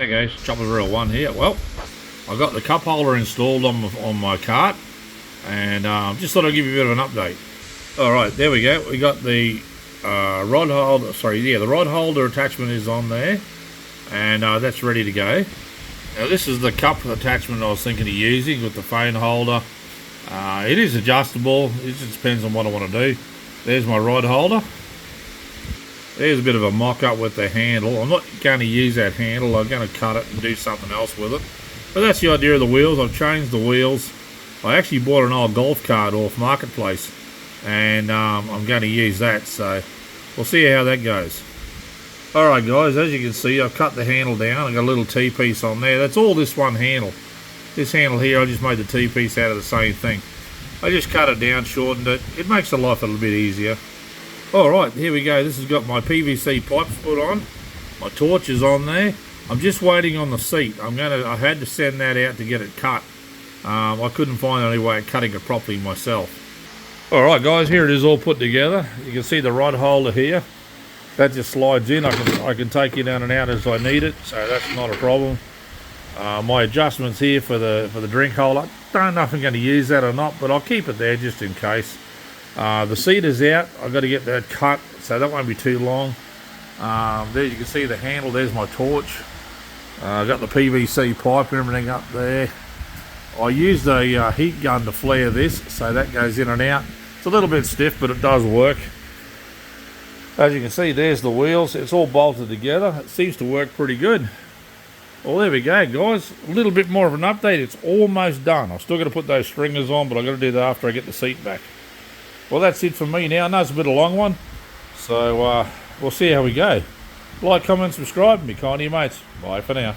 Hey guys, Chopper Reel 1 here. Well, I got the cup holder installed on my cart, and just thought I'd give you a bit of an update. Alright, there we go. We got the rod holder, the rod holder attachment is on there, and that's ready to go. Now this is the cup attachment I was thinking of using with the phone holder. It is adjustable, it just depends on what I want to do. There's my rod holder. There's a bit of a mock-up with the handle. I'm not going to use that handle. I'm going to cut it and do something else with it. But that's the idea of the wheels. I've changed the wheels. I actually bought an old golf cart off Marketplace, and I'm going to use that. So we'll see how that goes. Alright guys, as you can see, I've cut the handle down. I've got a little T-piece on there. That's all this one handle. This handle here, I just made the T-piece out of the same thing. I just cut it down, shortened it. It makes the life a little bit easier. Alright, here we go. This has got my PVC pipes put on. My torch is on there. I'm just waiting on the seat. I had to send that out to get it cut. I couldn't find any way of cutting it properly myself. Alright guys, here it is all put together. You can see the rod holder here. That just slides in. I can take it in and out as I need it, so that's not a problem. My adjustments here for the drink holder. I don't know if I'm going to use that or not, but I'll keep it there just in case. The seat is out. I've got to get that cut, so that won't be too long. There you can see the handle. There's my torch. I've got the PVC pipe and everything up there. I used a heat gun to flare this, so that goes in and out. It's a little bit stiff, but it does work. As you can see, there's the wheels. It's all bolted together. It seems to work pretty good. Well, there we go, guys. A little bit more of an update. It's almost done. I've still got to put those stringers on, but I've got to do that after I get the seat back. Well, that's it for me now. I know it's a bit of a long one, so we'll see how we go. Like, comment, subscribe, and be kind to your mates. Bye for now.